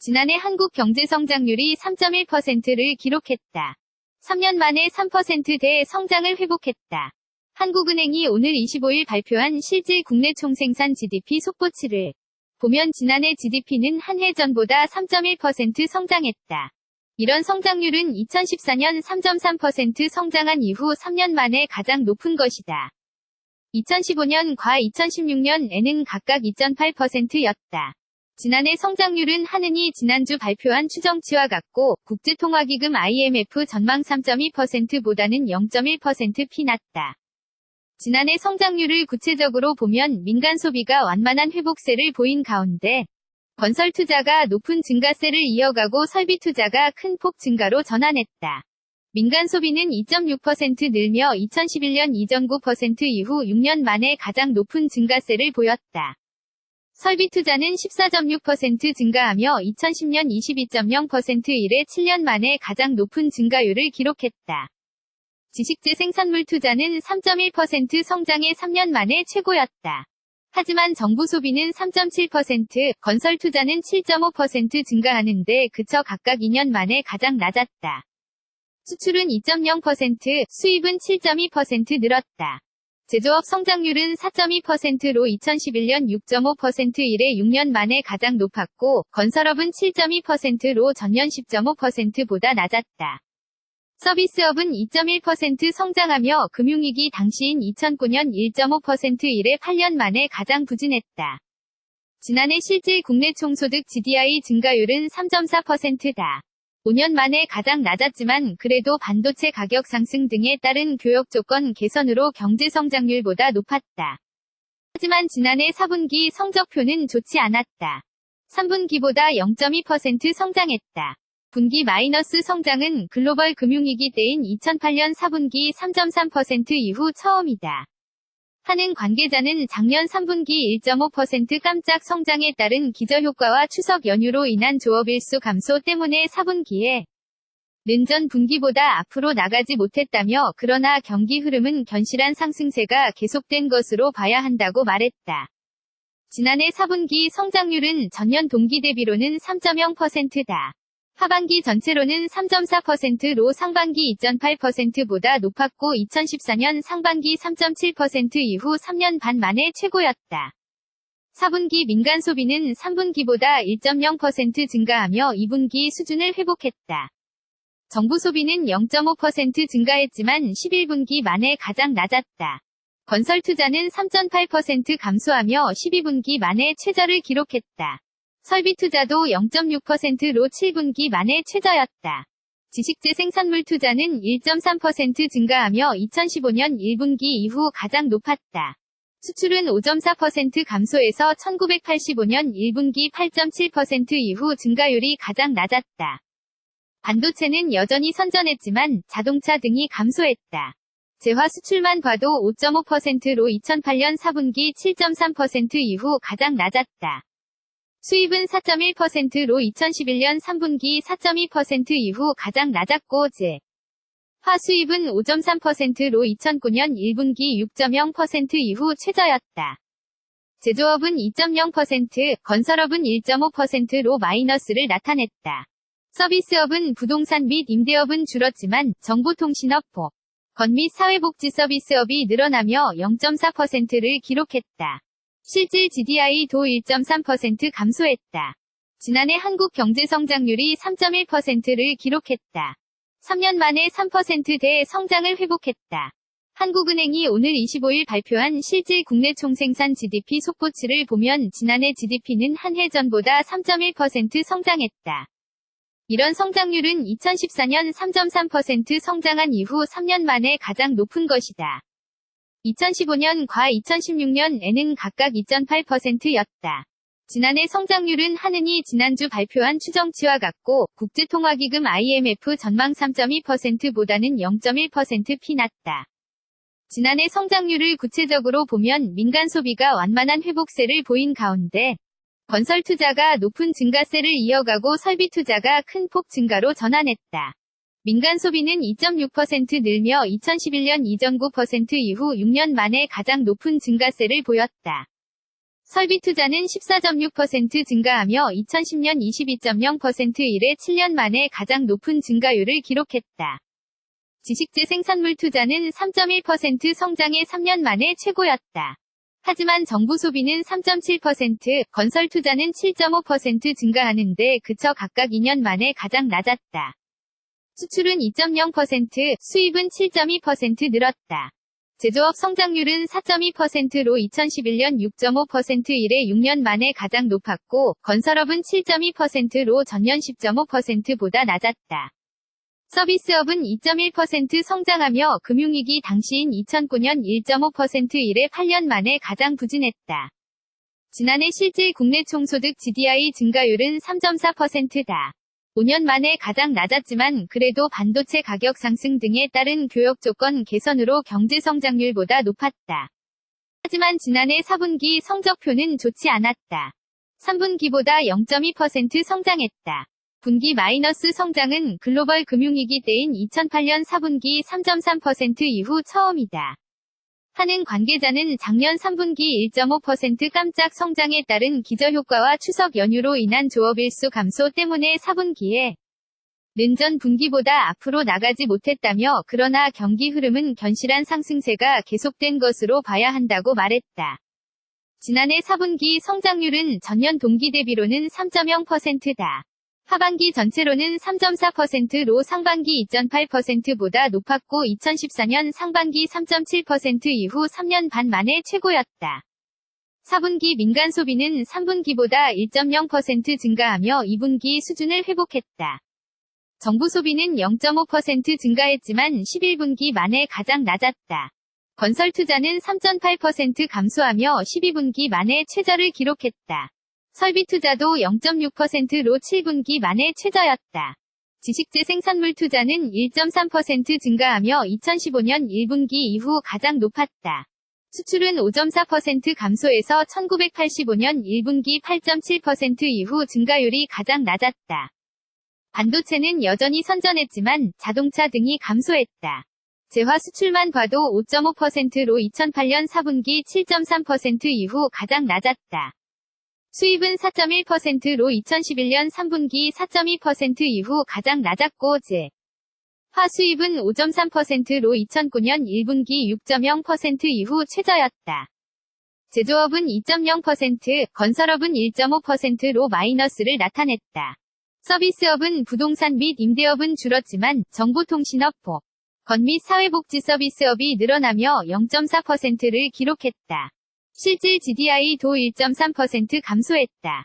지난해 한국 경제 성장률이 3.1%를 기록했다. 3년 만에 3%대 성장을 회복했다. 한국은행이 오늘 25일 발표한 실질 국내 총생산 GDP 속보치를 보면 지난해 GDP는 한 해 전보다 3.1% 성장했다. 이런 성장률은 2014년 3.3% 성장한 이후 3년 만에 가장 높은 것이다. 2015년과 2016년에는 각각 2.8%였다. 지난해 성장률은 한은이 지난주 발표한 추정치와 같고 국제통화기금 IMF 전망 3.2%보다는 0.1%피 낮다. 지난해 성장률을 구체적으로 보면 민간 소비가 완만한 회복세를 보인 가운데 건설 투자가 높은 증가세를 이어가고 설비 투자가 큰 폭 증가로 전환했다. 민간 소비는 2.6% 늘며 2011년 2.9% 이후 6년 만에 가장 높은 증가세를 보였다. 설비 투자는 14.6% 증가하며 2010년 22.0% 이래 7년 만에 가장 높은 증가율을 기록했다. 지식재 생산물 투자는 3.1% 성장해 3년 만에 최고였다. 하지만 정부 소비는 3.7%, 건설 투자는 7.5% 증가하는데 그쳐 각각 2년 만에 가장 낮았다. 수출은 2.0%, 수입은 7.2% 늘었다. 제조업 성장률은 4.2%로 2011년 6.5% 이래 6년 만에 가장 높았고, 건설업은 7.2%로 전년 10.5%보다 낮았다. 서비스업은 2.1% 성장하며 금융위기 당시인 2009년 1.5% 이래 8년 만에 가장 부진했다. 지난해 실질 국내 총소득 GDI 증가율은 3.4%다. 5년 만에 가장 낮았지만 그래도 반도체 가격 상승 등에 따른 교역 조건 개선으로 경제 성장률보다 높았다. 하지만 지난해 4분기 성적표는 좋지 않았다. 3분기보다 0.2% 성장했다. 분기 마이너스 성장은 글로벌 금융위기 때인 2008년 4분기 3.3% 이후 처음이다. 한은 관계자는 작년 3분기 1.5% 깜짝 성장에 따른 기저효과와 추석 연휴로 인한 조업일수 감소 때문에 4분기에 는 전 분기보다 앞으로 나가지 못했다며 그러나 경기 흐름은 견실한 상승세가 계속된 것으로 봐야 한다고 말했다. 지난해 4분기 성장률은 전년 동기 대비로는 3.0%다. 하반기 전체로는 3.4%로 상반기 2.8%보다 높았고 2014년 상반기 3.7% 이후 3년 반 만에 최고였다. 4분기 민간 소비는 3분기보다 1.0% 증가하며 2분기 수준을 회복했다. 정부 소비는 0.5% 증가했지만 11분기 만에 가장 낮았다. 건설 투자는 3.8% 감소하며 12분기 만에 최저를 기록했다. 설비 투자도 0.6%로 7분기 만에 최저였다. 지식재 생산물 투자는 1.3% 증가하며 2015년 1분기 이후 가장 높았다. 수출은 5.4% 감소해서 1985년 1분기 8.7% 이후 증가율이 가장 낮았다. 반도체는 여전히 선전했지만 자동차 등이 감소했다. 재화 수출만 봐도 5.5%로 2008년 4분기 7.3% 이후 가장 낮았다. 수입은 4.1%로 2011년 3분기 4.2% 이후 가장 낮았고 화 수입은 5.3%로 2009년 1분기 6.0% 이후 최저였다. 제조업은 2.0%, 건설업은 1.5%로 마이너스를 나타냈다. 서비스업은 부동산 및 임대업은 줄었지만 정보통신업, 건 및 사회복지 서비스업이 늘어나며 0.4%를 기록했다. 실질 GDI도 1.3% 감소했다. 지난해 한국 경제 성장률이 3.1%를 기록했다. 3년 만에 3%대 성장을 회복했다. 한국은행이 오늘 25일 발표한 실질 국내 총생산 GDP 속보치를 보면 지난해 GDP는 한 해 전보다 3.1% 성장했다. 이런 성장률은 2014년 3.3% 성장한 이후 3년 만에 가장 높은 것이다. 2015년과 2016년에는 각각 2.8%였다. 지난해 성장률은 한은이 지난주 발표한 추정치와 같고 국제통화기금 IMF 전망 3.2%보다는 0.1%피 낮다. 지난해 성장률을 구체적으로 보면 민간 소비가 완만한 회복세를 보인 가운데 건설 투자가 높은 증가세를 이어가고 설비 투자가 큰 폭 증가로 전환했다. 민간 소비는 2.6% 늘며 2011년 2.9% 이후 6년 만에 가장 높은 증가세를 보였다. 설비 투자는 14.6% 증가하며 2010년 22.0% 이래 7년 만에 가장 높은 증가율을 기록했다. 지식재 생산물 투자는 3.1% 성장해 3년 만에 최고였다. 하지만 정부 소비는 3.7%, 건설 투자는 7.5% 증가하는데 그쳐 각각 2년 만에 가장 낮았다. 수출은 2.0%, 수입은 7.2% 늘었다. 제조업 성장률은 4.2%로 2011년 6.5% 이래 6년 만에 가장 높았고, 건설업은 7.2%로 전년 10.5%보다 낮았다. 서비스업은 2.1% 성장하며 금융위기 당시인 2009년 1.5% 이래 8년 만에 가장 부진했다. 지난해 실질 국내 총소득 GDI 증가율은 3.4%다. 5년 만에 가장 낮았지만 그래도 반도체 가격 상승 등에 따른 교역 조건 개선으로 경제 성장률보다 높았다. 하지만 지난해 4분기 성적표는 좋지 않았다. 3분기보다 0.2% 성장했다. 분기 마이너스 성장은 글로벌 금융위기 때인 2008년 4분기 3.3% 이후 처음이다. 하는 관계자는 작년 3분기 1.5% 깜짝 성장에 따른 기저효과와 추석 연휴로 인한 조업일수 감소 때문에 4분기에 는 전 분기보다 앞으로 나가지 못했다며 그러나 경기 흐름은 견실한 상승세가 계속된 것으로 봐야 한다고 말했다. 지난해 4분기 성장률은 전년 동기 대비로는 3.0%다. 하반기 전체로는 3.4%로 상반기 2.8%보다 높았고 2014년 상반기 3.7% 이후 3년 반 만에 최고였다. 4분기 민간 소비는 3분기보다 1.0% 증가하며 2분기 수준을 회복했다. 정부 소비는 0.5% 증가했지만 11분기 만에 가장 낮았다. 건설 투자는 3.8% 감소하며 12분기 만에 최저를 기록했다. 설비 투자도 0.6%로 7분기 만에 최저였다. 지식재 생산물 투자는 1.3% 증가하며 2015년 1분기 이후 가장 높았다. 수출은 5.4% 감소해서 1985년 1분기 8.7% 이후 증가율이 가장 낮았다. 반도체는 여전히 선전했지만 자동차 등이 감소했다. 재화 수출만 봐도 5.5%로 2008년 4분기 7.3% 이후 가장 낮았다. 수입은 4.1%로 2011년 3분기 4.2% 이후 가장 낮았고 화 수입은 5.3%로 2009년 1분기 6.0% 이후 최저였다. 제조업은 2.0%, 건설업은 1.5%로 마이너스를 나타냈다. 서비스업은 부동산 및 임대업은 줄었지만 정보통신업, 건 및 사회복지 서비스업이 늘어나며 0.4%를 기록했다. 실질 GDI도 1.3% 감소했다.